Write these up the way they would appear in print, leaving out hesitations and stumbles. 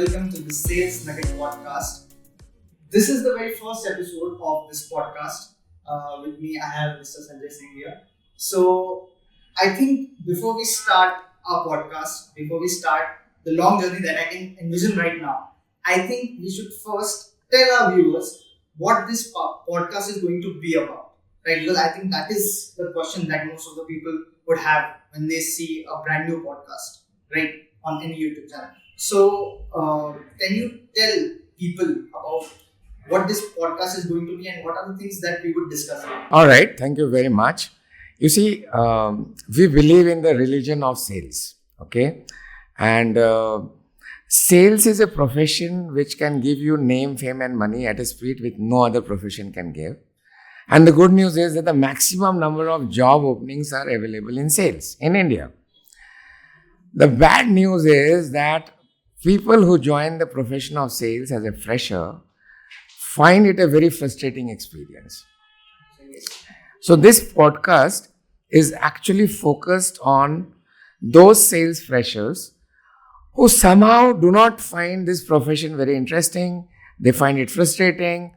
welcome to the Sales Nugget podcast. This is the very first episode of this podcast. With me, I have Mr. Sanjay Singh here. So, I think before we start our podcast, before we start the long journey that I can envision right now, I think we should first tell our viewers what this podcast is going to be about, right? Because I think that is the question that most of the people would have when they see a brand new podcast, right, on any YouTube channel. So, can you tell people about what this podcast is going to be and what are the things that we would discuss? All right, thank you very much. You see, we believe in the religion of sales, okay? And sales is a profession which can give you name, fame and money at a speed which no other profession can give. And the good news is that the maximum number of job openings are available in sales in India. The bad news is that people who join the profession of sales as a fresher find it a very frustrating experience. So this podcast is actually focused on those sales freshers who somehow do not find this profession very interesting, they find it frustrating,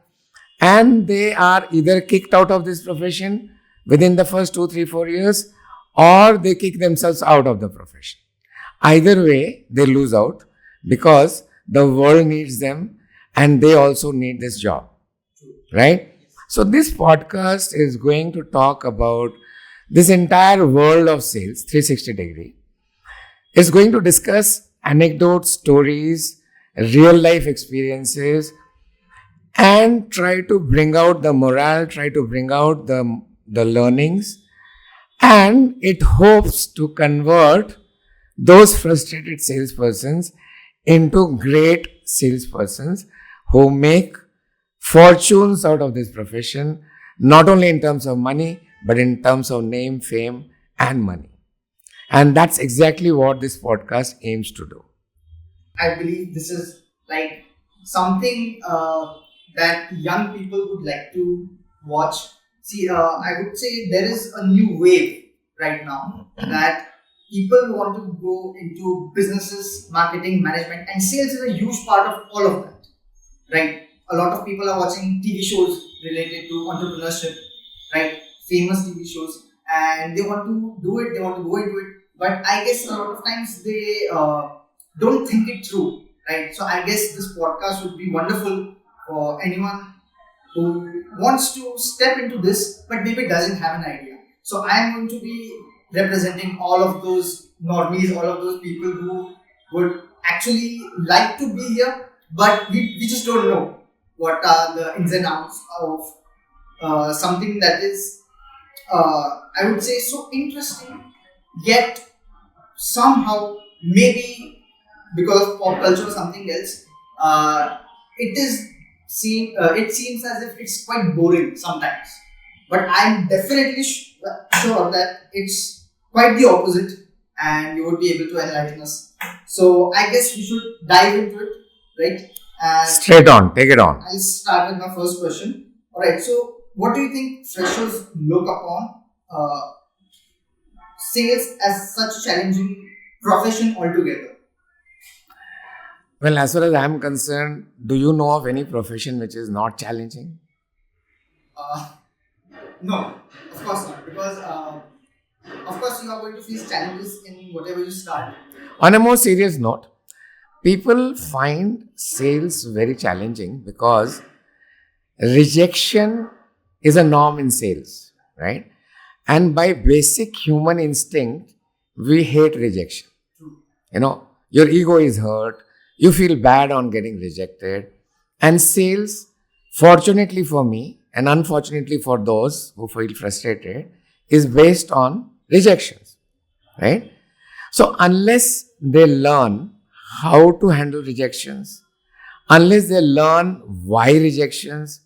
and they are either kicked out of this profession within the first 2, 3, 4 years, or they kick themselves out of the profession. Either way, they lose out because the world needs them and they also need this job, right? So this podcast is going to talk about this entire world of sales, 360 degree. It's going to discuss anecdotes, stories, real life experiences, and try to bring out the morale, try to bring out the learnings, and it hopes to convert those frustrated salespersons into great salespersons who make fortunes out of this profession, not only in terms of money, but in terms of name, fame, and money. And that's exactly what this podcast aims to do. I believe this is like something that young people would like to watch. See, I would say there is a new wave right now that people want to go into businesses, marketing, management, and sales is a huge part of all of that, right? A lot of people are watching TV shows related to entrepreneurship, right? Famous TV shows, and they want to do it, they want to go into it, but I guess a lot of times they don't think it through, right? So I guess this podcast would be wonderful for anyone who wants to step into this, but maybe doesn't have an idea. So I am going to be representing all of those normies, all of those people who would actually like to be here, but we just don't know what are the ins and outs of something that is, I would say, so interesting, yet somehow, maybe because of pop culture or something else, it seems as if it's quite boring sometimes. But I'm definitely sure that it's quite the opposite, and you would be able to enlighten us. So I guess we should dive into it, right? And straight on, take it on. I'll start with my first question. Alright, so what do you think freshers look upon sales as such a challenging profession altogether? Well, as far as I'm concerned, do you know of any profession which is not challenging? No, of course not, because of course you are going to face challenges in whatever you start. On a more serious note, people find sales very challenging because rejection is a norm in sales, right? And by basic human instinct, we hate rejection. You know, your ego is hurt, you feel bad on getting rejected. And sales, fortunately for me, and unfortunately for those who feel frustrated, is based on rejections, right? So unless they learn how to handle rejections, unless they learn why rejections,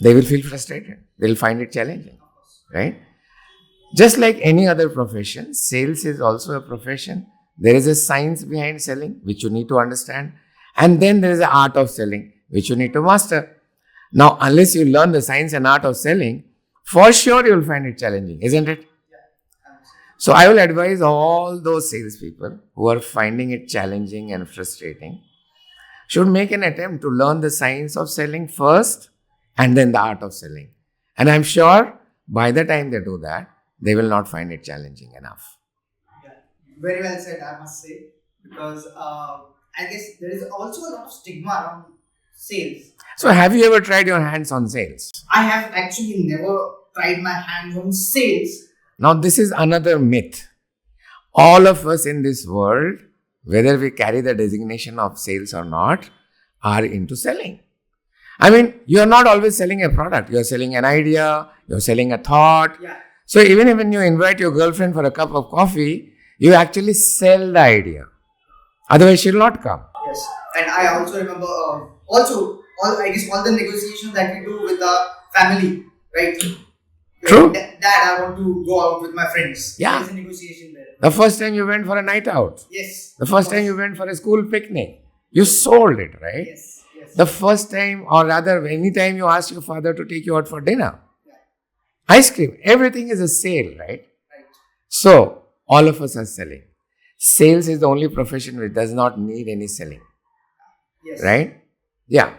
they will feel frustrated. They will find it challenging, right? Just like any other profession, sales is also a profession. There is a science behind selling, which you need to understand. And then there is the art of selling, which you need to master. Now, unless you learn the science and art of selling, for sure you will find it challenging, isn't it? So I will advise all those salespeople who are finding it challenging and frustrating should make an attempt to learn the science of selling first and then the art of selling. And I'm sure by the time they do that, they will not find it challenging enough. Yeah, very well said, I must say, because I guess there is also a lot of stigma around sales. So have you ever tried your hands on sales? I have actually never tried my hands on sales. Now this is another myth. All of us in this world, whether we carry the designation of sales or not, are into selling. I mean, you're not always selling a product. You're selling an idea, you're selling a thought. Yeah. So even when you invite your girlfriend for a cup of coffee, you actually sell the idea. Otherwise, she'll not come. Yes. And I also remember I guess all the negotiations that we do with the family, right? True. Dad, I want to go out with my friends. Yeah. There's a negotiation there. The first time you went for a night out. Yes. The first time you went for a school picnic. You sold it, right? Yes. Yes. The first time, or rather, any time you ask your father to take you out for dinner. Yeah. Ice cream. Everything is a sale, right? Right. So, all of us are selling. Sales is the only profession which does not need any selling. Yes. Right? Yeah.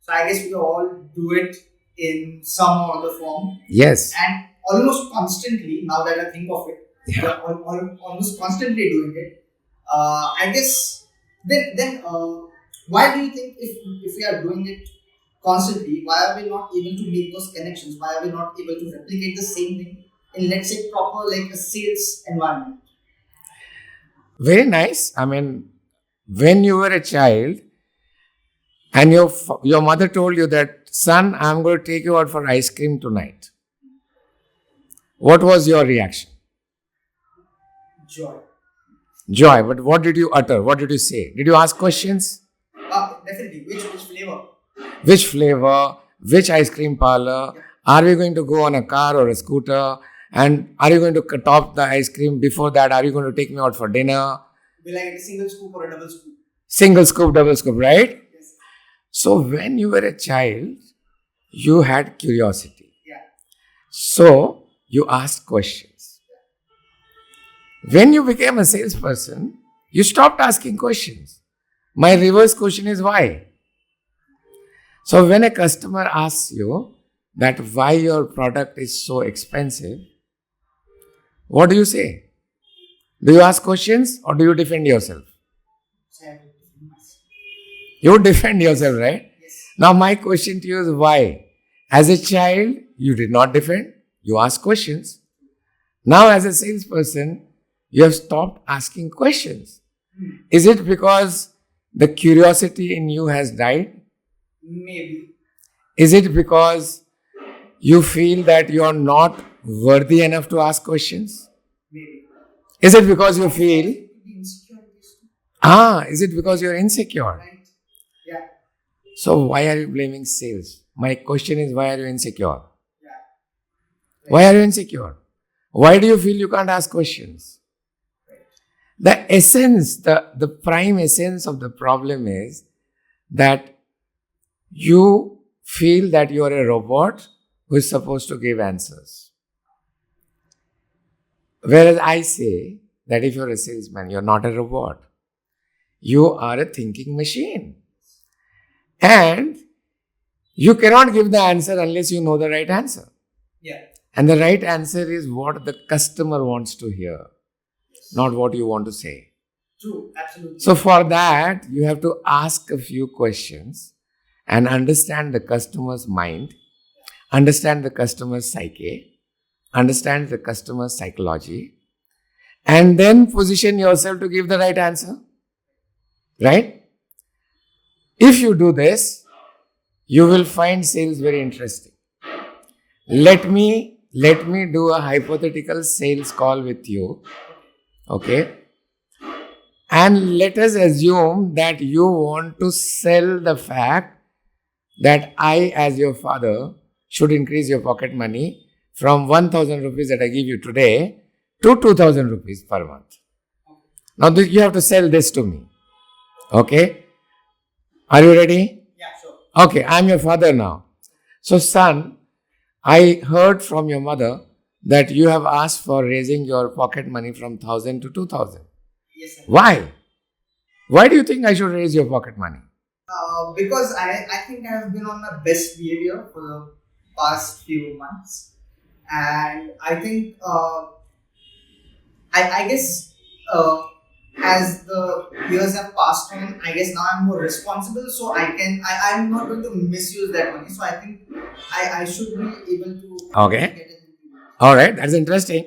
So I guess we all do it in some or other form. Yes. And almost constantly, now that I think of it, Yeah. we're almost constantly doing it. I guess then why do you think if we are doing it constantly, why are we not able to make those connections? Why are we not able to replicate the same thing in, let's say, proper like a sales environment? Very nice. I mean, when you were a child and your mother told you that, son, I'm going to take you out for ice cream tonight. What was your reaction? Joy. Joy. But what did you utter? What did you say? Did you ask questions? Definitely. Which flavor? Which flavor? Which ice cream parlor? Yeah. Are we going to go on a car or a scooter? And are you going to top the ice cream? Before that, are you going to take me out for dinner? Will I get a single scoop or a double scoop? Single scoop, double scoop, right? Yes. So when you were a child, you had curiosity. Yeah. So you asked questions. When you became a salesperson, you stopped asking questions. My reverse question is why? So when a customer asks you that why your product is so expensive, what do you say? Do you ask questions or do you defend yourself? So I have to defend myself. You defend yourself, right? Yes. Now my question to you is why? As a child, you did not defend, you asked questions. Now as a salesperson, you have stopped asking questions. Is it because the curiosity in you has died? Maybe. Is it because you feel that you are not worthy enough to ask questions? Maybe. Is it because you feel, The insecurities too, is it because you're insecure? right? Yeah. So why are you blaming sales? My question is, why are you insecure? Yeah. Why are you insecure? Why do you feel you can't ask questions? The essence, the prime essence of the problem is that you feel that you are a robot who is supposed to give answers. Whereas I say that if you're a salesman, you're not a robot. You are a thinking machine. And you cannot give the answer unless you know the right answer. Yeah. And the right answer is what the customer wants to hear, not what you want to say. True. Absolutely. So for that, you have to ask a few questions and understand the customer's mind, understand the customer's psyche, understand the customer's psychology, and then position yourself to give the right answer. Right? If you do this, you will find sales very interesting. Let me do a hypothetical sales call with you. Okay? And let us assume that you want to sell the fact that I, as your father, should increase your pocket money from 1,000 rupees that I give you today to 2,000 rupees per month. Now, you have to sell this to me. Okay? Are you ready? Yeah, sure. Okay, I'm your father now. So, son, I heard from your mother that you have asked for raising your pocket money from 1,000 to 2,000. Yes, sir. Why? Why do you think I should raise your pocket money? Because I think I have been on my best behavior for the past few months, and I think I guess as the years have passed on, I guess now I'm more responsible, so I'm not going to misuse that money. So I think I should be able to Okay. get it. All right, that's interesting.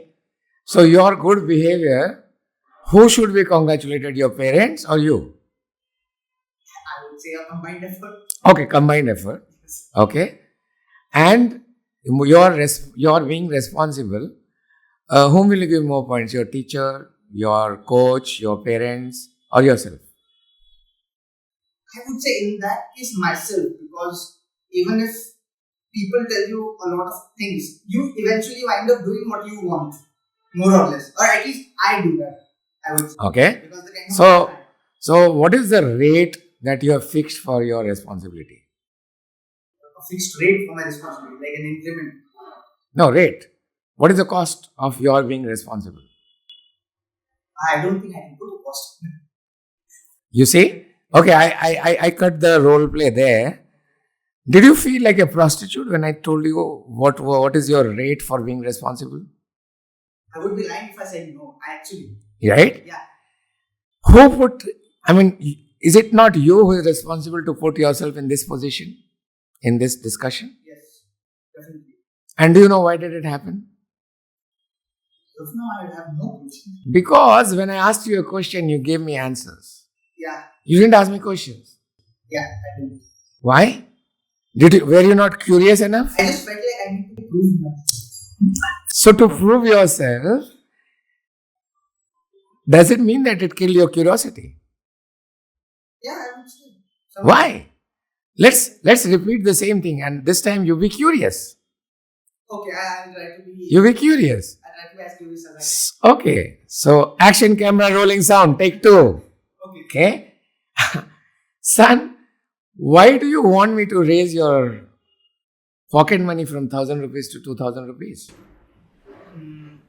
So your good behavior, who should be congratulated, your parents or you? I would say a combined effort. Okay, combined effort. Okay. And you're being responsible. Whom will you give more points? Your teacher, your coach, your parents, or yourself? I would say in that case myself, because even if people tell you a lot of things, you eventually wind up doing what you want, more or less, or at least I do that. I would say. Okay. Because the kind of So what is the rate that you have fixed for your responsibility? a fixed rate for my responsibility, like an increment. No, rate. What is the cost of your being responsible? I don't think I can put a cost. You see? Okay, I cut the role play there. Did you feel like a prostitute when I told you what is your rate for being responsible? I would be lying if I said no. I actually. Right? Yeah. Is it not you who is responsible to put yourself in this position, in this discussion? Yes. Definitely. And do you know why did it happen? So now I have no question. Because when I asked you a question, you gave me answers. Yeah. You didn't ask me questions. Yeah. I didn't. Why? Were you not curious enough? I just felt like I need to prove myself. So to prove yourself, does it mean that it killed your curiosity? Yeah, I would say. So Why? Let's repeat the same thing, and this time you be curious. Okay, I'll try to be. You be curious. I'll try to be as curious as I Okay. So action, camera, rolling sound. Take 2. can. Okay. Okay. Son, why do you want me to raise your pocket money from 1,000 rupees to 2,000 rupees? Can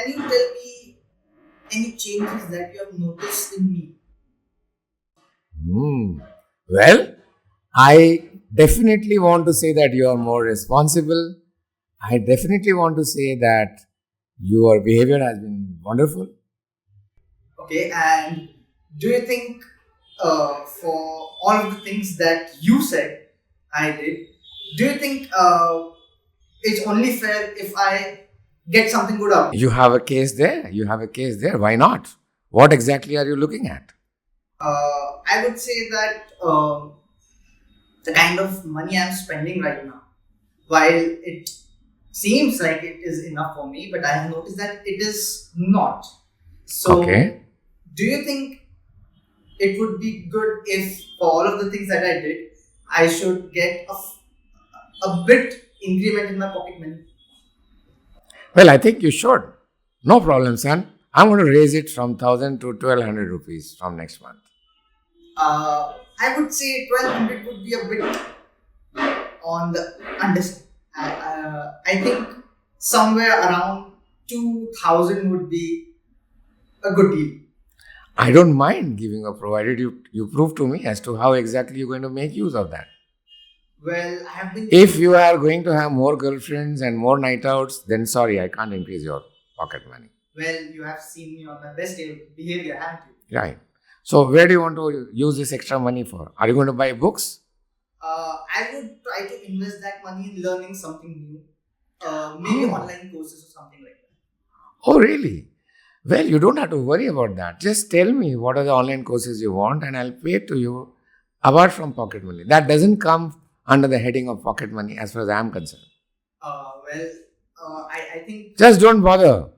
you tell me any changes that you have noticed in me? Well, I definitely want to say that you are more responsible. I definitely want to say that your behavior has been wonderful. Okay, and do you think for all of the things that you said I did, do you think it's only fair if I get something good out of it? You have a case there. You have a case there. Why not? What exactly are you looking at? I would say that the kind of money I'm spending right now, while it seems like it is enough for me, but I have noticed that it is not. So, Okay. do you think it would be good if for all of the things that I did, I should get a bit increment in my pocket money? Well, I think you should. No problem, son. I'm going to raise it from 1,000 to 1,200 rupees from next month. I would say 1,200 would be a bit on the understand. I think somewhere around 2,000 would be a good deal. I don't mind giving up, provided you prove to me as to how exactly you're going to make use of that. Well, I have been. If you are going to have more girlfriends and more night outs, then sorry, I can't increase your pocket money. Well, you have seen me on my best behavior, haven't you? Right. So where do you want to use this extra money for? Are you going to buy books? I would try to invest that money in learning something new. Maybe online courses or something like that. Oh, really? Well, you don't have to worry about that. Just tell me what are the online courses you want and I'll pay it to you apart from pocket money. That doesn't come under the heading of pocket money as far as I am concerned. I think. Just don't bother.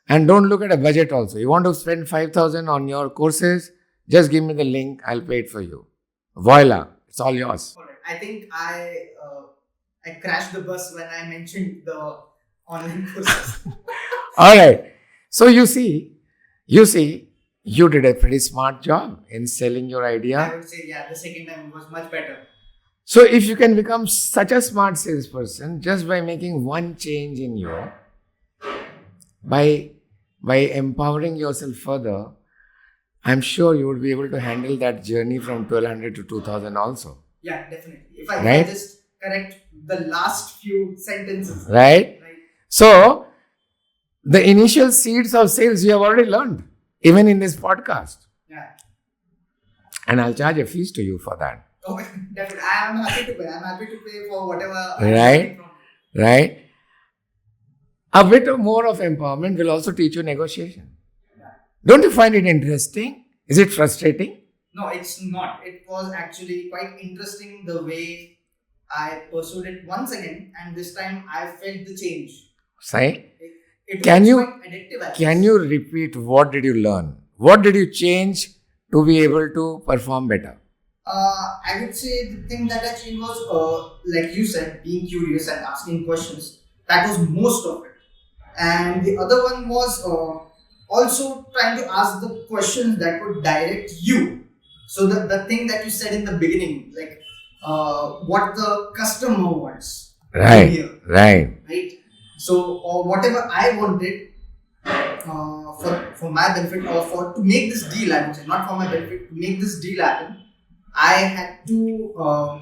And don't look at a budget also. You want to spend 5,000 on your courses? Just give me the link. I'll pay it for you. Voila. It's all yours. Alright. I think I crashed the bus when I mentioned the online courses. All right. So you see, you did a pretty smart job in selling your idea. I would say, yeah, the second time was much better. So if you can become such a smart salesperson just by making one change in you, by empowering yourself further, I'm sure you would be able to handle that journey from 1200 to 2000 also. Yeah, definitely. If I Right? just correct the last few sentences. Right? So, the initial seeds of sales you have already learned, even in this podcast. Yeah. And I'll charge a fees to you for that. Oh, definitely. I am happy to pay. I'm happy to pay for whatever. Right? Right? A bit more of empowerment will also teach you negotiation. Yeah. Don't you find it interesting? Is it frustrating? No, it's not. It was actually quite interesting the way I pursued it once again, and this time I felt the change. Say, It can was you quite addictive. I can guess. you repeat what did you learn? What did you change to be able to perform better? I would say the thing that I changed was, like you said, being curious and asking questions. That was most of it. And the other one was also trying to ask the questions that would direct you. So the thing that you said in the beginning, like what the customer wants to Right, hear, right. So or whatever I wanted for my benefit or for to make this deal, I would say, not for my benefit, to make this deal happen, I had to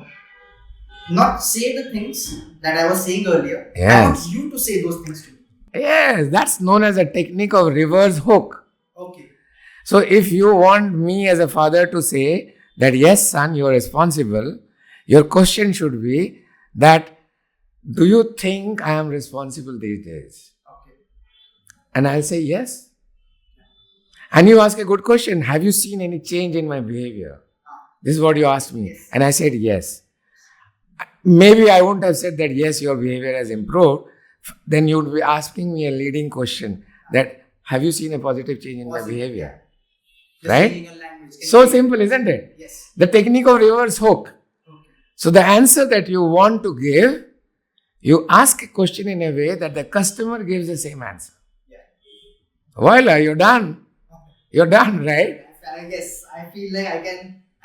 not say the things that I was saying earlier. I Yes. want you to say those things to me. Yes, that's known as a technique of reverse hook. Okay. So if you want me as a father to say that, yes, son, you're responsible, your question should be that, do you think I am responsible these days? Okay. And I'll say yes. And you ask a good question, have you seen any change in my behavior? This is what you asked me. Yes. And I said yes. Maybe I wouldn't have said that, yes, your behavior has improved. Then you would be asking me a leading question that, have you seen a positive change in my Positive, behavior? Just Right? saying your language. Can So you- simple, isn't it? Yes. The technique of reverse hook. Okay. So the answer that you want to give, you ask a question in a way that the customer gives the same answer. Yeah. Voila, you're done. You're done, right? I guess I feel like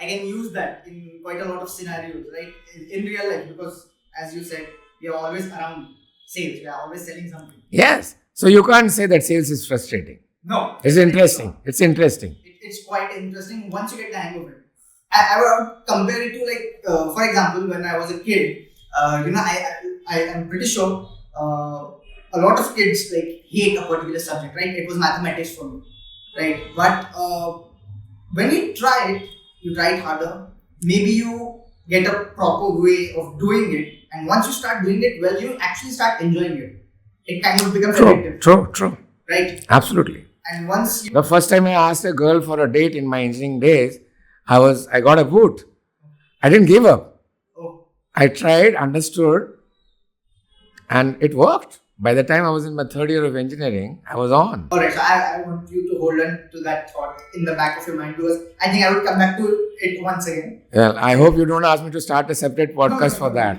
I can use that in quite a lot of scenarios, right? In real life, because as you said, we are always around sales. We are always selling something. Yes. So you can't say that sales is frustrating. No. It's interesting. It's interesting. It's quite interesting once you get the hang of it. I would compare it to like, for example, when I was a kid, I am pretty sure a lot of kids like hate a particular subject, right? It was mathematics for me, right? But when you try it harder, maybe you get a proper way of doing it, and once you start doing it well, you actually start enjoying it. It kind of becomes addictive, True. right? Absolutely. And once you The first time I asked a girl for a date in my engineering days, I got a boot. I didn't give up. oh, I tried, understood, and it worked. By the time I was in my third year of engineering, I was on. Alright, so I want you to hold on to that thought in the back of your mind, because I think I would come back to it once again. Well, I hope you don't ask me to start a separate podcast for that.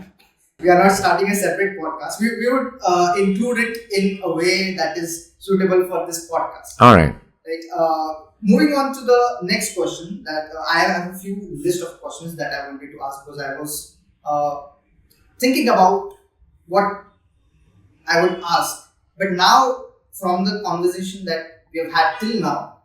We are not starting a separate podcast. We would include it in a way that is suitable for this podcast. All right. Right. Moving on to the next question, that I have a few list of questions that I wanted to ask, because I was thinking about what I would ask. But now, from the conversation that we have had till now,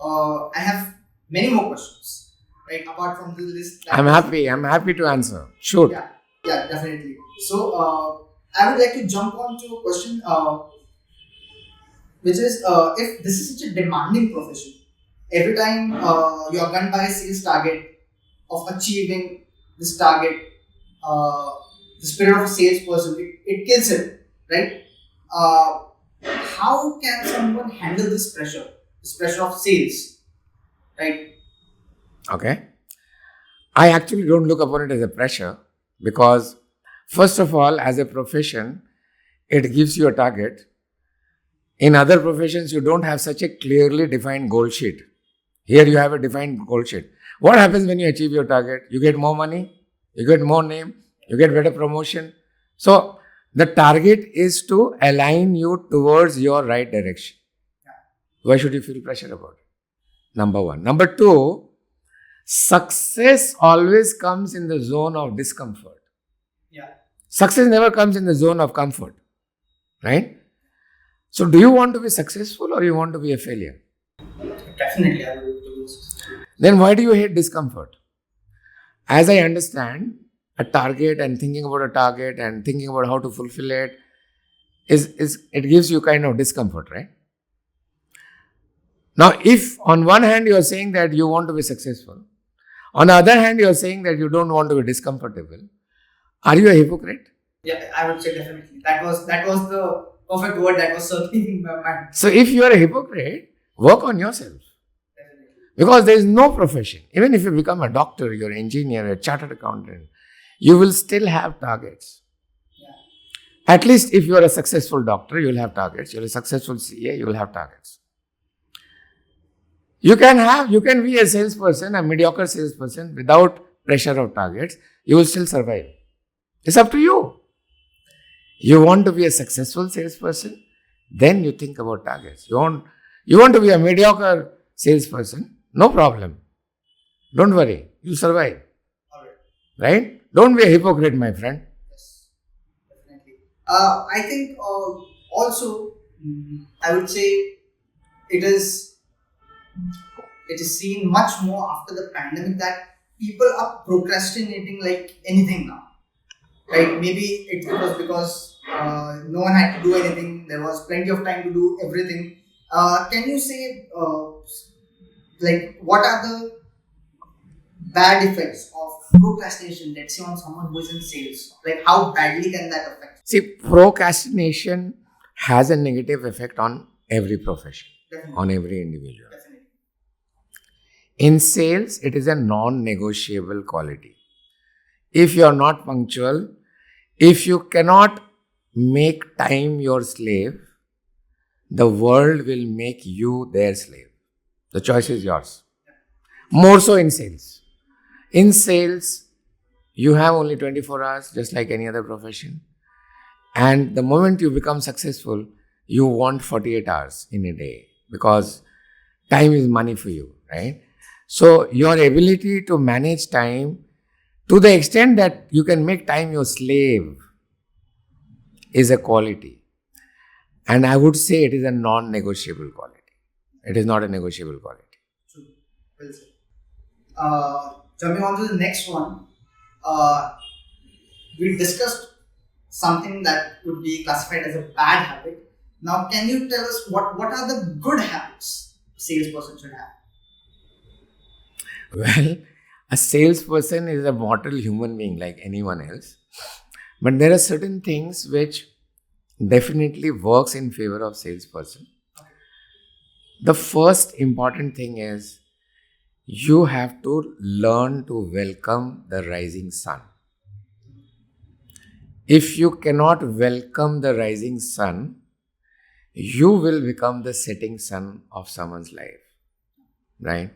I have many more questions, right? Apart from the list. that- I'm happy to answer. Shoot. Yeah, definitely. So, I would like to jump on to a question, which is, if this is such a demanding profession, every time you are gone by a sales target of achieving this target, the spirit of a salesperson, it kills him, right? How can someone handle this pressure of sales, right? Okay. I actually don't look upon it as a pressure because, first of all, as a profession, it gives you a target. In other professions, you don't have such a clearly defined goal sheet. Here you have a defined goal sheet. What happens when you achieve your target? You get more money, you get more name, you get better promotion. So the target is to align you towards your right direction. Why should you feel pressure about it? Number one. Number two, success always comes in the zone of discomfort. Yeah. Success never comes in the zone of comfort. Right? So do you want to be successful or you want to be a failure? Definitely, I will do this. Then why do you hate discomfort? As I understand, a target and thinking about a target and thinking about how to fulfill it is it gives you kind of discomfort, right? Now, if on one hand you are saying that you want to be successful, on the other hand you are saying that you don't want to be discomfortable, are you a hypocrite? Yeah, I would say definitely. That was the perfect word that was circling in my mind. So if you are a hypocrite, work on yourself. Definitely. Because there is no profession. Even if you become a doctor, you're an engineer, a chartered accountant, you will still have targets. Yeah. At least if you are a successful doctor, you will have targets. You're a successful CA, you will have targets. You can be a salesperson, a mediocre salesperson without pressure of targets. You will still survive. It's up to you. You want to be a successful salesperson, then you think about targets. You want to be a mediocre salesperson, no problem. Don't worry, you'll survive. All right. Right? Don't be a hypocrite, my friend. Yes, definitely. I think also I would say it is seen much more after the pandemic that people are procrastinating like anything now. Right? Maybe it was because no one had to do anything. There was plenty of time to do everything. Can you say like what are the bad effects of procrastination? Let's say on someone who is in sales. Like how badly can that affect? See, procrastination has a negative effect on every profession, Definitely. on every individual. Definitely. In sales, it is a non-negotiable quality. If you are not punctual, if you cannot make time your slave, the world will make you their slave. The choice is yours. More so in sales. In sales, you have only 24 hours, just like any other profession. And the moment you become successful, you want 48 hours in a day because time is money for you, right? So your ability to manage time to the extent that you can make time your slave is a quality. And I would say it is a non-negotiable quality. It is not a negotiable quality. True. Well said. Jumping on to the next one, we discussed something that would be classified as a bad habit. Now, can you tell us what are the good habits a salesperson should have? Well, a salesperson is a mortal human being like anyone else. But there are certain things which definitely works in favor of salesperson. The first important thing is you have to learn to welcome the rising sun. If you cannot welcome the rising sun, you will become the setting sun of someone's life. Right?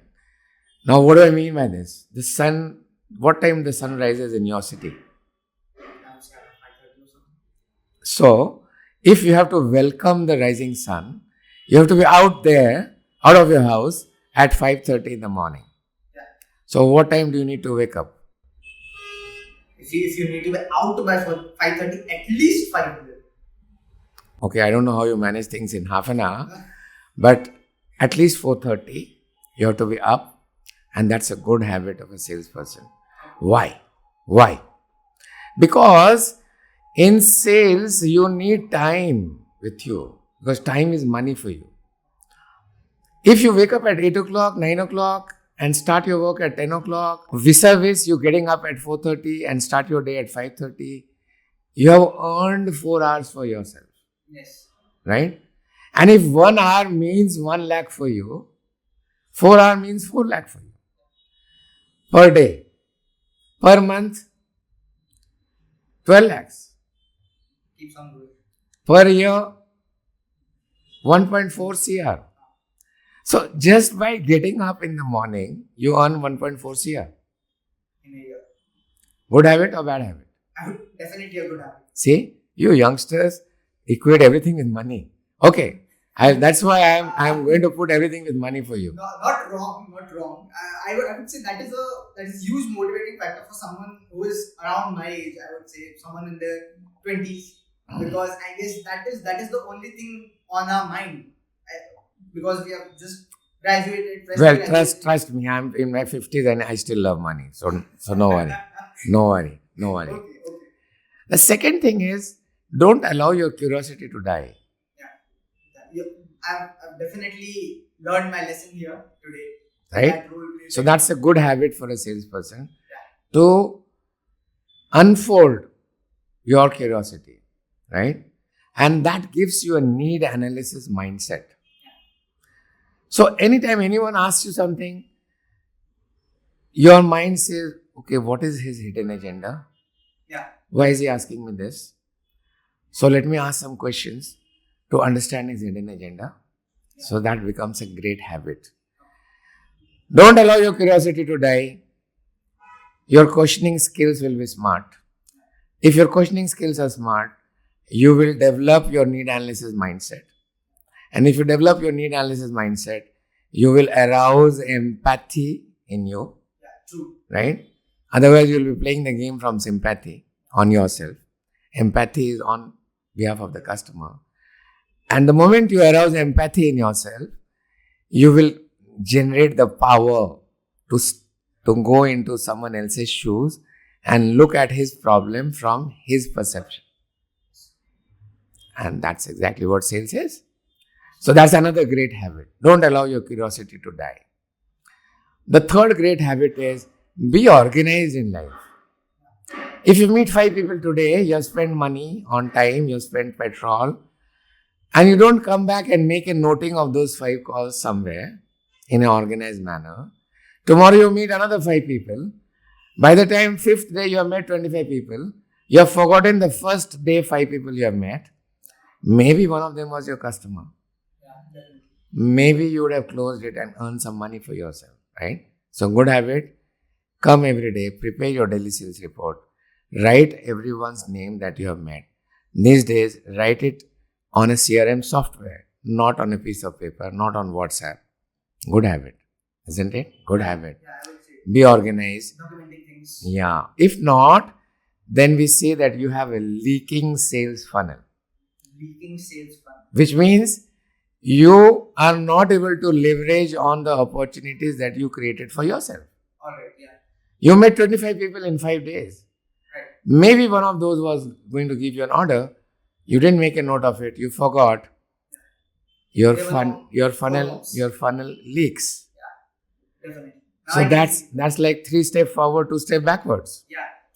Now, what do I mean by this? The sun, what time the sun rises in your city? So, if you have to welcome the rising sun, you have to be out there, out of your house at 5:30 in the morning. Yeah. So, what time do you need to wake up? If you need to be out by 5:30, at least 5:30. Okay, I don't know how you manage things in half an hour, but at least 4:30, you have to be up, and that's a good habit of a salesperson. Why? Why? Because in sales, you need time with you because time is money for you. If you wake up at 8 o'clock, 9 o'clock and start your work at 10 o'clock, vis-a-vis you getting up at 4:30 and start your day at 5:30, you have earned 4 hours for yourself. Yes. Right? And if 1 hour means 1 lakh for you, 4 hours means 4 lakh for you. Per day. Per month, 12 lakhs. Keeps on going. Per year, 1.4 CR. So just by getting up in the morning, you earn 1.4 CR. In a year. Good habit or bad habit? Definitely a good habit. See, you youngsters equate everything with money. Okay, that's why I'm going to put everything with money for you. No, not wrong, not wrong. I would say that is a huge motivating factor for someone who is around my age. I would say someone in their 20s. because I guess that is the only thing on our mind. Because we have just graduated. Well, trust me. I'm in my 50s and I still love money. So no worry. No worry. Okay. The second thing is, don't allow your curiosity to die. I've definitely learned my lesson here today. Right? So that's a good habit for a salesperson to unfold your curiosity, right? And that gives you a need analysis mindset. So anytime anyone asks you something, your mind says, okay, what is his hidden agenda? Why is he asking me this? So let me ask some questions to understand his hidden agenda. So that becomes a great habit. Don't allow your curiosity to die. Your questioning skills will be smart. If your questioning skills are smart, you will develop your need analysis mindset. And if you develop your need analysis mindset, you will arouse empathy in you. True. Right? Otherwise, you will be playing the game from sympathy on yourself. Empathy is on behalf of the customer. And the moment you arouse empathy in yourself, you will generate the power to go into someone else's shoes and look at his problem from his perception. And that's exactly what sales is. So that's another great habit. Don't allow your curiosity to die. The third great habit is be organized in life. If you meet 5 people today, you have spent money on time, you have spent petrol, and you don't come back and make a noting of those 5 calls somewhere in an organized manner. Tomorrow you meet another 5 people. By the time 5th day you have met 25 people, you have forgotten the first day 5 people you have met. Maybe one of them was your customer. Maybe you would have closed it and earned some money for yourself, right? So good habit, come every day, prepare your daily sales report, write everyone's name that you have met. These days, write it on a CRM software, not on a piece of paper, not on WhatsApp. Good habit, isn't it? Good habit. I would say. Be organized. Documenting things. Yeah. If not, then we say that you have a leaking sales funnel. Leaking sales funnel. Which means you are not able to leverage on the opportunities that you created for yourself. Alright, You met 25 people in 5 days. Right. Maybe one of those was going to give you an order. You didn't make a note of it. You forgot. Your funnel leaks. Definitely. So that's like 3 steps forward, 2 steps backwards.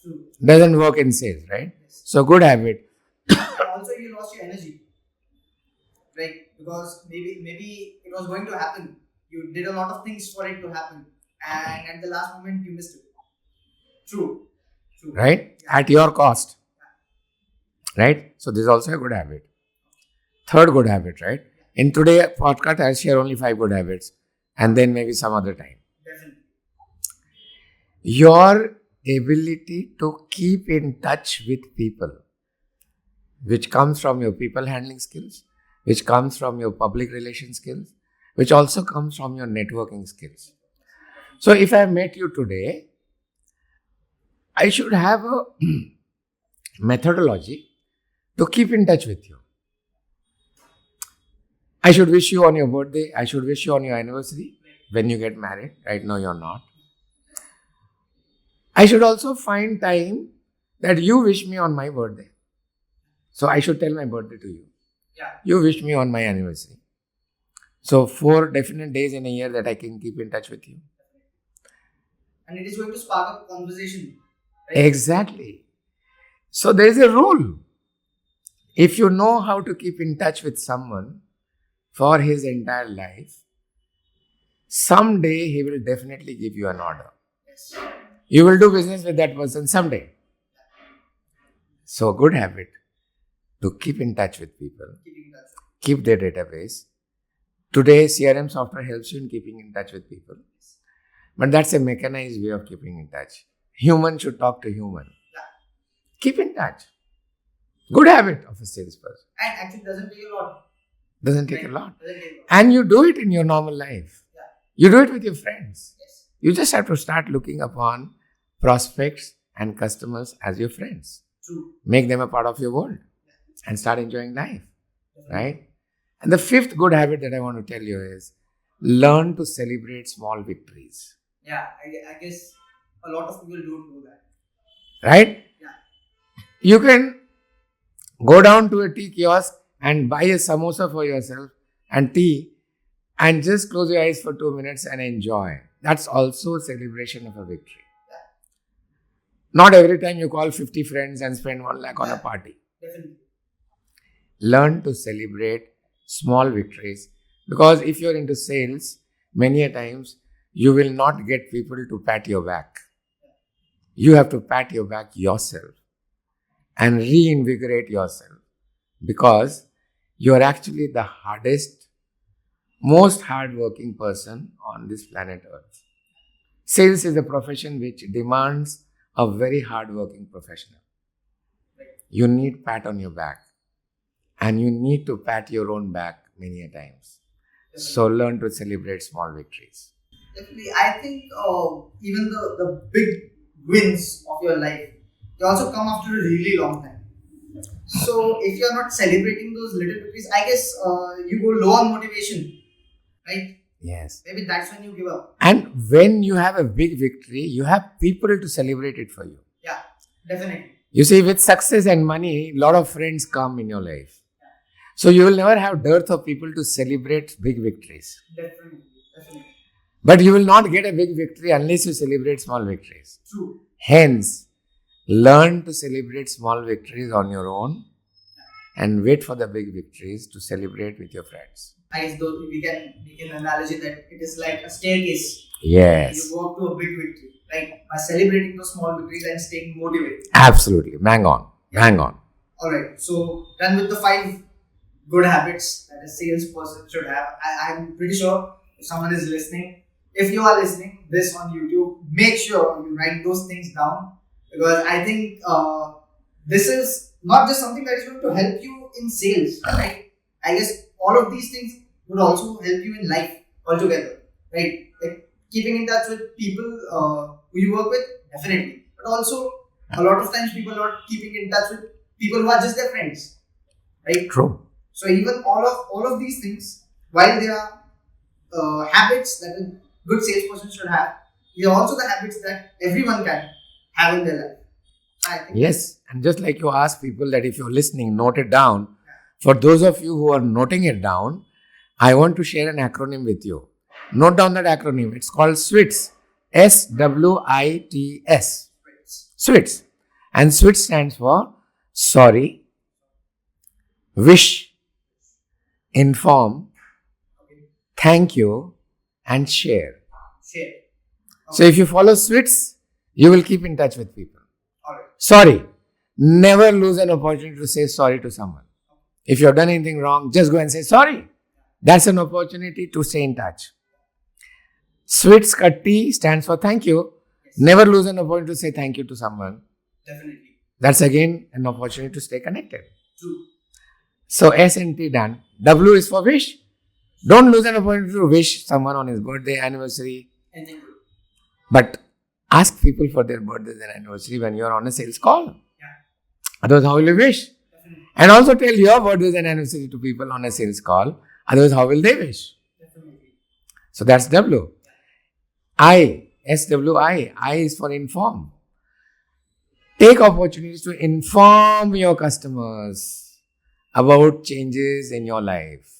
True. Doesn't work in sales, right? Yes. So good habit. And also you lost your energy. Right? Because maybe it was going to happen. You did a lot of things for it to happen. And at the last moment you missed it. True. Right? At your cost. Right? So this is also a good habit. Third good habit, right? In today's podcast, I'll share only 5 good habits. And then maybe some other time. Definitely. Your ability to keep in touch with people, which comes from your people handling skills, which comes from your public relations skills, which also comes from your networking skills. So if I met you today, I should have a methodology to keep in touch with you. I should wish you on your birthday. I should wish you on your anniversary when you get married. Right now you're not. I should also find time that you wish me on my birthday. So I should tell my birthday to you. You wish me on my anniversary. So 4 definite days in a year that I can keep in touch with you. And it is going to spark up conversation. Right? Exactly. So there is a rule. If you know how to keep in touch with someone for his entire life, someday he will definitely give you an order. Yes. You will do business with that person someday. So good habit to keep in touch with people. Keep their database. Today CRM software helps you in keeping in touch with people. But that's a mechanized way of keeping in touch. Human should talk to human. Keep in touch. Good habit of a salesperson. And actually doesn't take a lot. Doesn't take a lot. And you do it in your normal life. You do it with your friends. Yes. You just have to start looking upon prospects and customers as your friends. True. Make them a part of your world. and start enjoying life, right? And the fifth good habit that I want to tell you is learn to celebrate small victories. Yeah, I guess a lot of people don't do that. Right? Yeah. You can go down to a tea kiosk and buy a samosa for yourself and tea and just close your eyes for 2 minutes and enjoy. That's also a celebration of a victory. Yeah. Not every time you call 50 friends and spend 1 lakh on a party. Definitely. Learn to celebrate small victories, because if you're into sales, many a times you will not get people to pat your back. You have to pat your back yourself and reinvigorate yourself, because you are actually the hardest, most hardworking person on this planet Earth. Sales is a profession which demands a very hardworking professional. You need pat on your back, and you need to pat your own back many a times. So learn to celebrate small victories. Definitely. I think even the big wins of your life, they also come after a really long time. So if you're not celebrating those little victories, I guess you go low on motivation, right? Yes. Maybe that's when you give up. And when you have a big victory, you have people to celebrate it for you. Yeah, definitely. You see, with success and money, a lot of friends come in your life. So you will never have dearth of people to celebrate big victories. Definitely. But you will not get a big victory unless you celebrate small victories. True. Hence, learn to celebrate small victories on your own and wait for the big victories to celebrate with your friends. I guess we can make an analogy that it is like a staircase. Yes. You go up to a big victory, right? By celebrating those small victories and staying motivated. Absolutely. Hang on. Alright, so done with the 5 good habits that a salesperson should have. I'm pretty sure if someone is listening, if you are listening this on YouTube, make sure you write those things down, because I think this is not just something that is going to help you in sales, right? I guess all of these things would also help you in life altogether, right? Like keeping in touch with people who you work with, definitely. But also, a lot of times people are not keeping in touch with people who are just their friends, right? True. So even all of these things, while they are habits that a good salesperson should have, they are also the habits that everyone can have in their life. I think Yes. And just like you ask people that if you're listening, note it down. For those of you who are noting it down, I want to share an acronym with you. Note down that acronym. It's called SWITS. SWITS. SWITS. And SWITS stands for sorry, wish, inform, thank you, and share. share. So if you follow SWITS, you will keep in touch with people. Alright. Sorry. Never lose an opportunity to say sorry to someone. If you have done anything wrong, just go and say sorry. That's an opportunity to stay in touch. SWITS ka T stands for thank you. Yes. Never lose an opportunity to say thank you to someone. Definitely. That's again an opportunity to stay connected. True. So S and T done. W is for wish. Don't lose an opportunity to wish someone on his birthday, anniversary. Anything good. But ask people for their birthdays and anniversary when you're on a sales call. Yeah. Otherwise, how will you wish? Definitely. And also tell your birthdays and anniversary to people on a sales call. Otherwise, how will they wish? Definitely. So that's W. I, SWI. I is for inform. Take opportunities to inform your customers about changes in your life.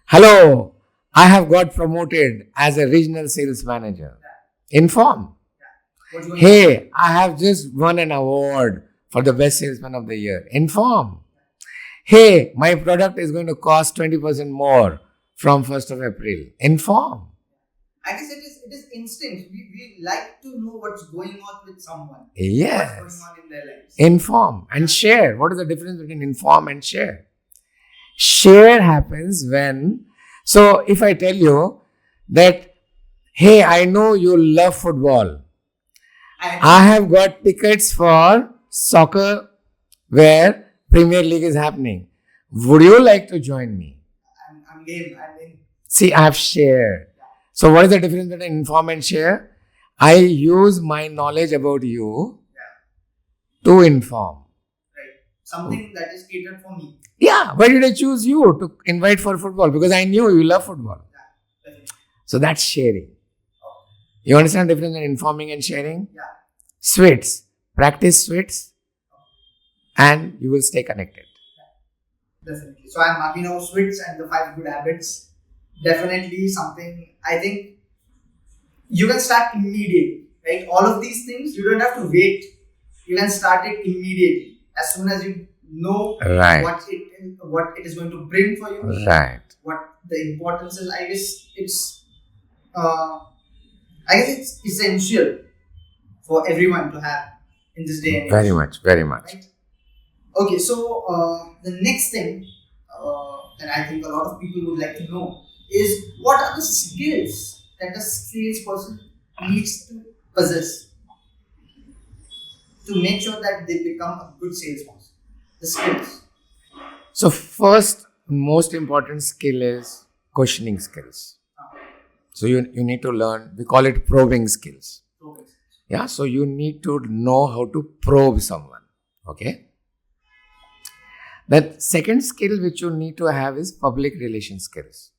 Hello, I have got promoted as a regional sales manager. Inform. What you want Hey, I have just won an award for the best salesman of the year. Inform. Hey, my product is going to cost 20% more from 1st of April. Inform. I guess it is instinct. We like to know what's going on with someone. Yes. What's going on in their lives. Inform and share. What is the difference between inform and share? Share happens when, so if I tell you that, hey, I know you love football. I have got tickets for soccer where Premier League is happening. Would you like to join me? I'm game. I'm in. See, I have shared. So what is the difference between inform and share? I use my knowledge about you to inform. Right. something that is catered for me. Yeah, why did I choose you to invite for football? Because I knew you love football. Yeah, definitely. So that's sharing. You understand the difference in informing and sharing? Yeah. Sweets. Practice sweets and you will stay connected. Definitely. So I'm marking out sweets and the 5 good habits. Definitely something I think you can start immediately. Right? All of these things you don't have to wait. You can start it immediately. As soon as you know Right. what it is going to bring for you. Right. What the importance is. I guess it's essential for everyone to have in this day and age. Very much. Very much. Right? Okay, so the next thing that I think a lot of people would like to know is what are the skills that a salesperson needs to possess to make sure that they become a good salesperson. The skills. So first, most important skill is questioning skills. So you need to learn, we call it probing skills. Yeah, so you need to know how to probe someone. Okay. The second skill which you need to have is public relation skills.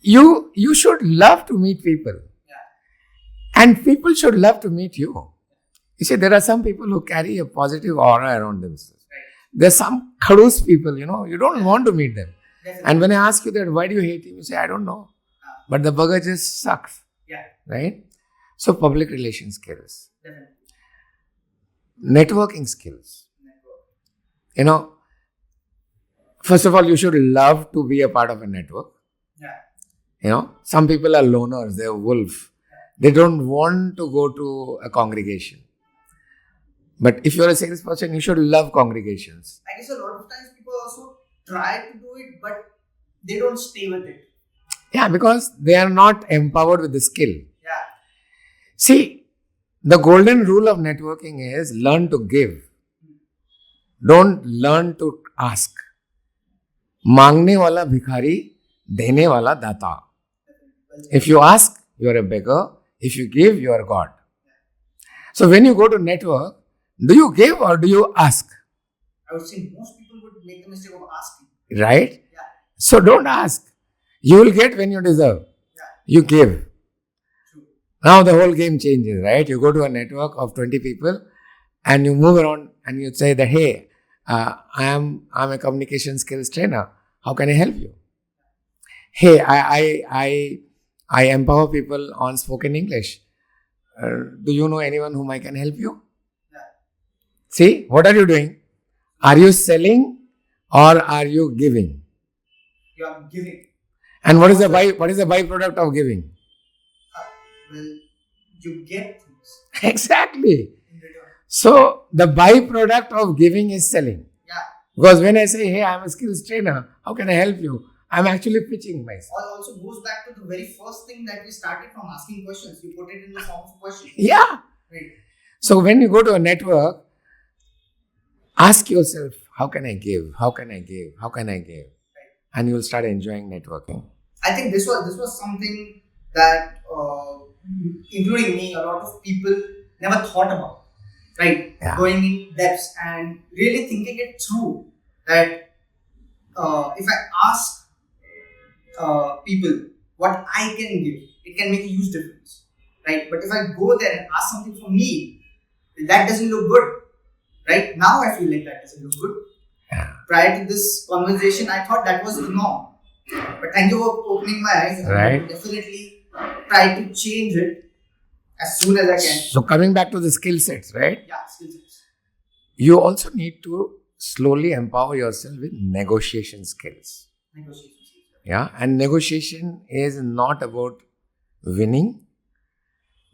You should love to meet people. And people should love to meet you. You see, there are some people who carry a positive aura around themselves. There are some khadus people, you don't want to meet them. And when I ask you that, why do you hate him? You say, I don't know. But the burger just sucks. Right? So, public relation skills. Networking skills. First of all, you should love to be a part of a network. Some people are loners, they're wolf. They don't want to go to a congregation. But if you're a salesperson, you should love congregations. I guess a lot of times people also try to do it, but they don't stay with it. Yeah, because they are not empowered with the skill. See, the golden rule of networking is learn to give. Don't learn to ask. मांगने वाला भिखारी, देने वाला दाता. If you ask, you are a beggar. If you give, you are God. So when you go to network, do you give or do you ask? I would say most people would make the mistake of asking. Right? So don't ask. You will get when you deserve. You give. True. Now the whole game changes, right? You go to a network of 20 people and you move around and you say that, hey, I'm a communication skills trainer. How can I help you? Hey, I empower people on spoken English. Do you know anyone whom I can help you? See, what are you doing? Are you selling or are you giving? You are giving. And what is the byproduct of giving? Well, you get things. Exactly. So the byproduct of giving is selling. Because when I say, hey, I'm a skills trainer, how can I help you? I'm actually pitching myself. Also goes back to the very first thing that we started from, asking questions. You put it in the form of questions. Yeah. Right. So when you go to a network, ask yourself, how can I give? How can I give? How can I give? Right. And you will start enjoying networking. I think this was something that, including me, a lot of people never thought about. Right? Yeah. Going in depths and really thinking it through. That if I ask people what I can give, it can make a huge difference. Right? But if I go there and ask something for me, that doesn't look good. Right? Now I feel like that doesn't look good. Yeah. Prior to this conversation, I thought that was the norm. But thank you for opening my eyes. Right. I will definitely try to change it as soon as I can. So coming back to the skill sets, right? Yeah, skill sets. You also need to slowly empower yourself with negotiation skills. Negotiation skills. Yeah, and negotiation is not about winning.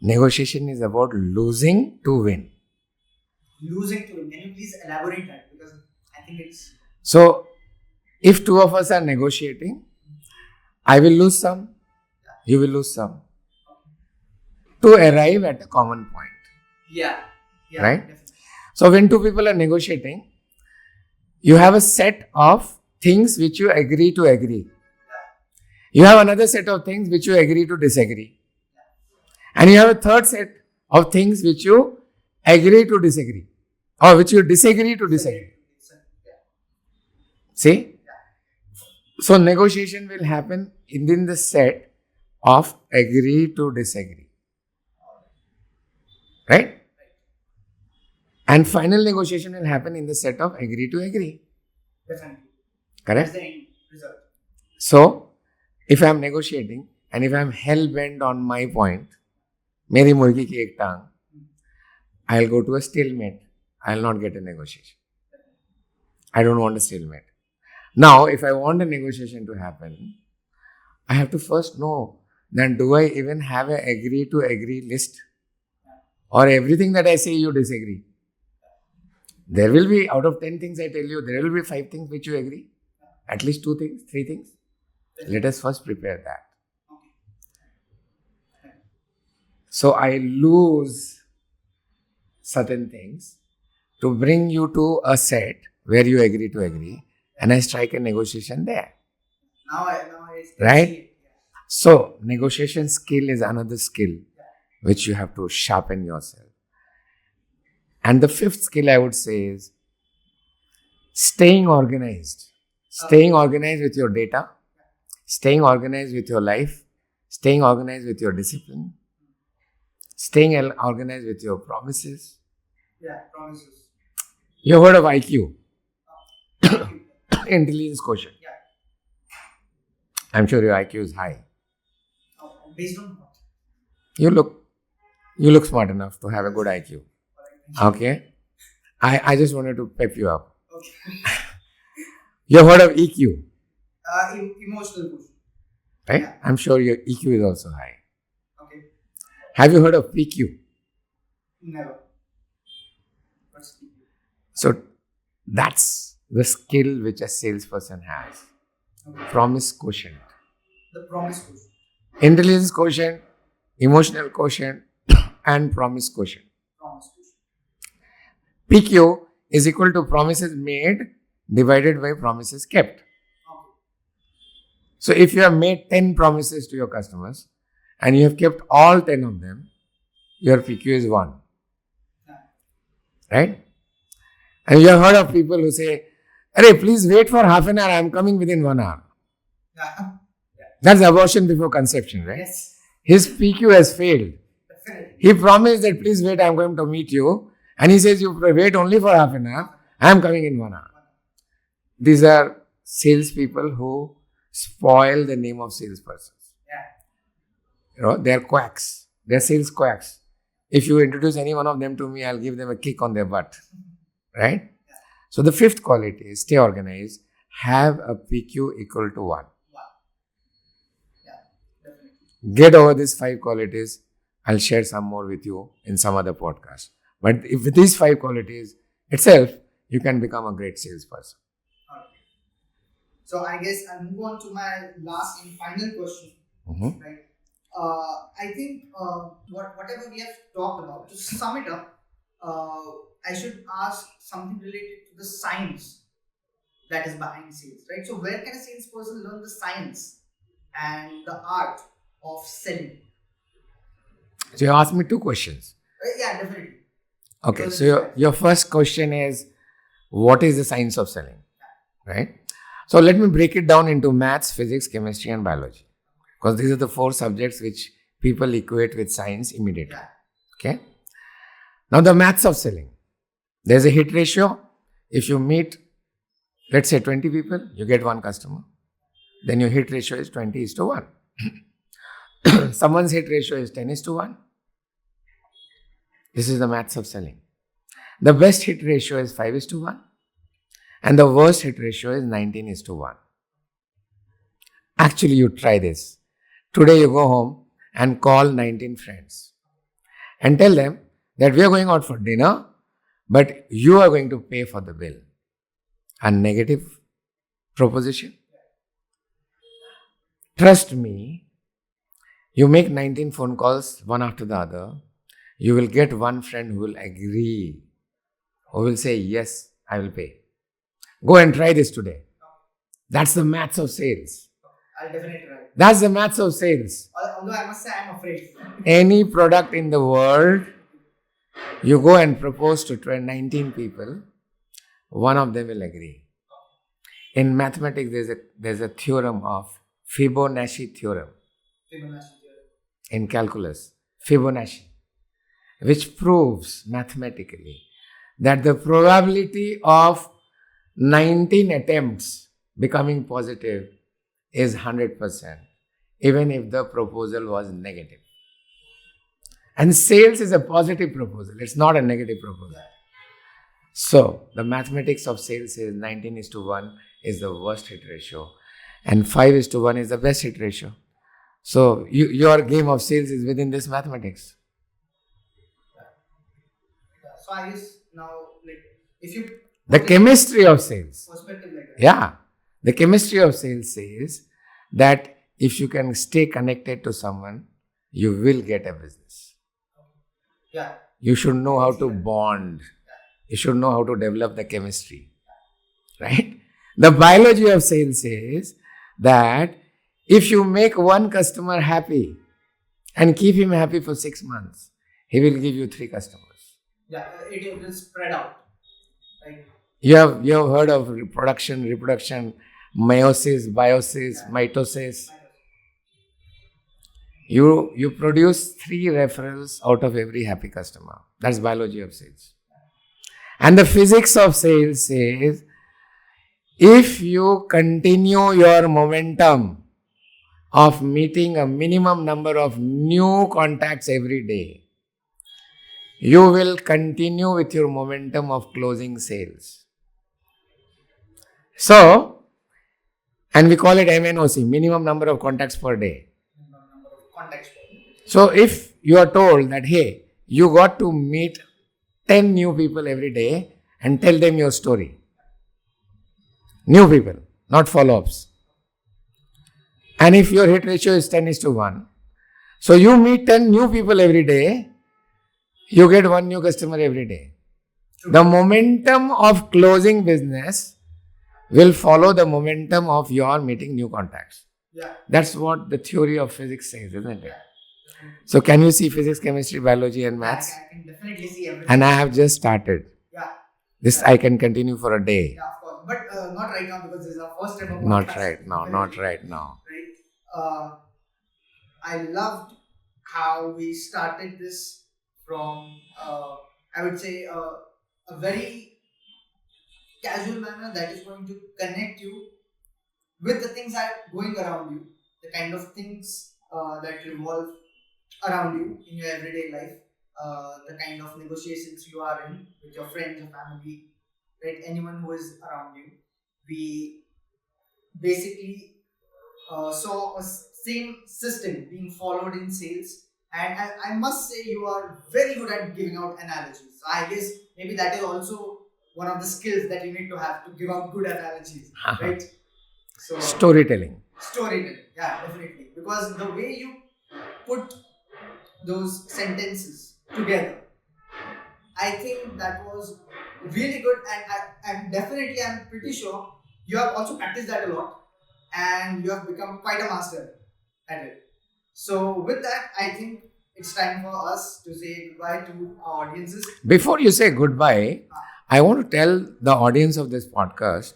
Negotiation is about losing to win. Losing to win. Can you please elaborate that? Because I think it's... So, if two of us are negotiating, I will lose some, you will lose some. To arrive at a common point. Yeah. Right? Definitely. So, when two people are negotiating, you have a set of things which you agree to agree. You have another set of things which you agree to disagree. And you have a third set of things which you agree to disagree. or which you disagree to disagree. See? So negotiation will happen within the set of agree to disagree. Right? And final negotiation will happen in the set of agree to agree. Definitely. Correct? That's the end result. So, if I am negotiating and if I am hell bent on my point, meri murgi ki ek tang, I'll go to a stalemate. I'll not get a negotiation. I don't want a stalemate. Now, if I want a negotiation to happen, I have to first know that do I even have an agree to agree list? Or everything that I say you disagree? There will be, out of 10 things I tell you, there will be 5 things which you agree. At least 2 things, 3 things. Let us first prepare that. So I lose certain things to bring you to a set where you agree to agree, and I strike a negotiation there. Now I Right? see it. So negotiation skill is another skill which you have to sharpen yourself. And the 5th skill I would say is staying organized. Staying organized with your data, staying organized with your life, staying organized with your discipline, staying organized with your promises. Yeah, promises. You have heard of IQ, Thank you. intelligence quotient. Yeah. I'm sure your IQ is high. Based on what? You look smart enough to have a good IQ. Okay? I just wanted to pep you up. Okay. You have heard of EQ, Emotional push. right? Yeah. I'm sure your EQ is also high. Okay. Have you heard of PQ? Never. What's PQ? So that's the skill which a salesperson has. Okay. Promise quotient. The promise push. Intelligence quotient, emotional quotient, and promise quotient. Promise push. PQ is equal to promises made divided by promises kept. Okay. So if you have made 10 promises to your customers and you have kept all 10 of them, your PQ is 1. Yeah. Right? And you have heard of people who say, "Arey, please wait for half an hour, I am coming within 1 hour." Yeah. That's abortion before conception, right? Yes. His PQ has failed. Definitely. He promised that please wait, I am going to meet you. And he says, you wait only for half an hour, I am coming in 1 hour. These are salespeople who spoil the name of salespersons. Yeah. They are quacks. They are sales quacks. If you introduce any one of them to me, I'll give them a kick on their butt. Right? So the 5th quality is stay organized, have a PQ equal to 1. Yeah. Definitely. Get over these 5 qualities. I'll share some more with you in some other podcast. But if with these 5 qualities itself, you can become a great salesperson. Alright. So I guess I'll move on to my last and final question. Mhm. Right. I think whatever we have talked about, to sum it up, I should ask something related to the science that is behind sales, right? So where can a salesperson learn the science and the art of selling? So you asked me 2 questions. Yeah, definitely. Okay, so your first question is, what is the science of selling? Right? So let me break it down into maths, physics, chemistry, and biology. Because these are the 4 subjects which people equate with science immediately. Okay? Now the maths of selling. There's a hit ratio. If you meet, let's say 20 people, you get 1 customer. Then your hit ratio is 20:1. Someone's hit ratio is 10:1. This is the maths of selling. The best hit ratio is 5:1. And the worst hit ratio is 19:1. Actually, you try this. Today you go home and call 19 friends and tell them that we are going out for dinner, but you are going to pay for the bill. A negative proposition. Trust me, you make 19 phone calls one after the other, you will get 1 friend who will agree, who will say, yes, I will pay. Go and try this today. That's the maths of sales. I'll definitely try. That's the maths of sales. Although I must say I'm afraid. Any product in the world You go and propose to 19 people, one of them will agree. In mathematics, there's a theorem of Fibonacci theorem. In calculus, Fibonacci, which proves mathematically that the probability of 19 attempts becoming positive is 100%, even if the proposal was negative. And sales is a positive proposal. It's not a negative proposal. So, the mathematics of sales is 19:1 is the worst hit ratio and 5:1 is the best hit ratio. So, your game of sales is within this mathematics. So, I guess now, if you... The chemistry of sales. Perspective like that. Yeah. The chemistry of sales says that if you can stay connected to someone, you will get a business. Yeah. You should know how to bond. You should know how to develop the chemistry. Right? The biology of sales says that if you make one customer happy and keep him happy for 6 months, he will give you 3 customers. Yeah, it will spread out. Right? You have heard of reproduction, meiosis, biosis, mitosis. You produce 3 referrals out of every happy customer. That's biology of sales. And the physics of sales says, if you continue your momentum of meeting a minimum number of new contacts every day, you will continue with your momentum of closing sales. So, and we call it MNOC, minimum number of contacts per day. So, if you are told that, hey, you got to meet 10 new people every day and tell them your story. New people, not follow-ups. And if your hit ratio is 10:1, so you meet 10 new people every day, you get 1 new customer every day. The momentum of closing business will follow the momentum of your meeting new contacts. Yeah. That's what the theory of physics says, isn't it? So can you see physics, chemistry, biology and maths? I can definitely see everything. And I have just started. Yeah. This I can continue for a day. Yeah, of course. But not right now because this is our first ever podcast. Not right now, not right now. Right? I loved how we started this from, I would say, a very casual manner that is going to connect you with the things that are going around you, the kind of things that revolve around you in your everyday life, the kind of negotiations you are in with your friends, your family, right? Anyone who is around you. We basically saw a same system being followed in sales, and I must say you are very good at giving out analogies. So I guess maybe that is also one of the skills that you need to have to give out good analogies, right? So Storytelling, yeah, definitely, because the way you put those sentences together, I think that was really good, and I'm pretty sure you have also practiced that a lot and you have become quite a master at it. So with that, I think it's time for us to say goodbye to our audiences. Before you say goodbye, I want to tell the audience of this podcast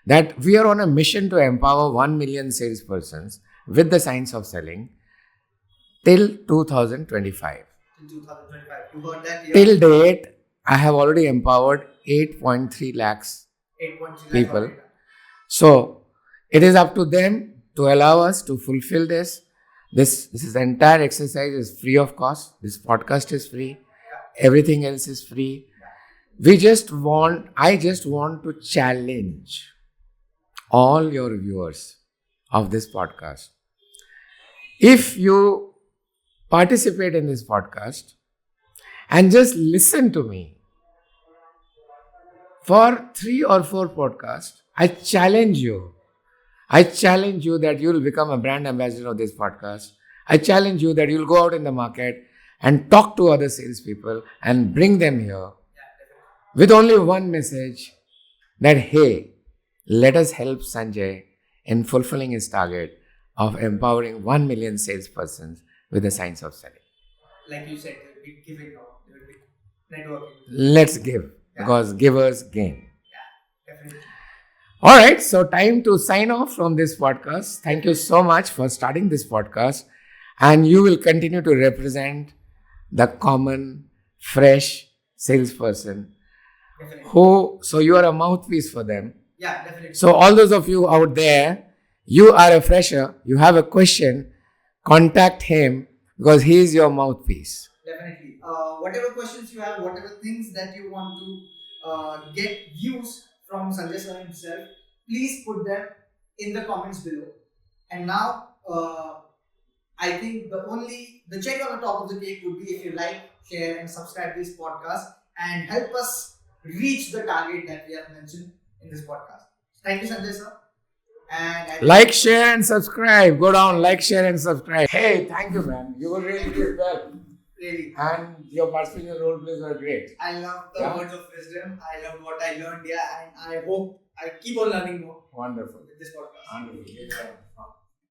that we are on a mission to empower 1 million salespersons with the science of selling till 2025. Till 2025. You heard that? Till date, I have already empowered 8.3 lakhs 8.3 people. lakhs. So, it is up to them to allow us to fulfill this. This entire exercise is free of cost. This podcast is free. Everything else is free. I just want to challenge all your viewers of this podcast. If you participate in this podcast and just listen to me for 3 or 4 podcasts, I challenge you that you will become a brand ambassador of this podcast. I challenge you that you will go out in the market and talk to other salespeople and bring them here with only one message that, hey, let us help Sanjay in fulfilling his target of empowering 1 million salespersons with the science of selling. Like you said, they will be giving out. They will be networking. Let's give, because givers gain. Yeah, definitely. All right, so time to sign off from this podcast. Thank you so much for starting this podcast, and you will continue to represent the common, fresh salesperson Definitely. so you are a mouthpiece for them. Yeah, definitely. So all those of you out there, you are a fresher, you have a question, contact him because he is your mouthpiece. Definitely. Whatever questions you have, whatever things that you want to get views from Sanjay sir himself, please put them in the comments below. And now, I think the cherry on the top of the cake would be if you like, share, and subscribe this podcast and help us reach the target that we have mentioned in this podcast. Thank you, Sanjay sir. And like, share, and subscribe. Go down, like, share, and subscribe. Hey, thank you, man. You were really good. Well. Really. And your participating role plays were great. I love the words of wisdom. I love what I learned here, and I hope I keep on learning more. Wonderful. With this podcast. Wonderful.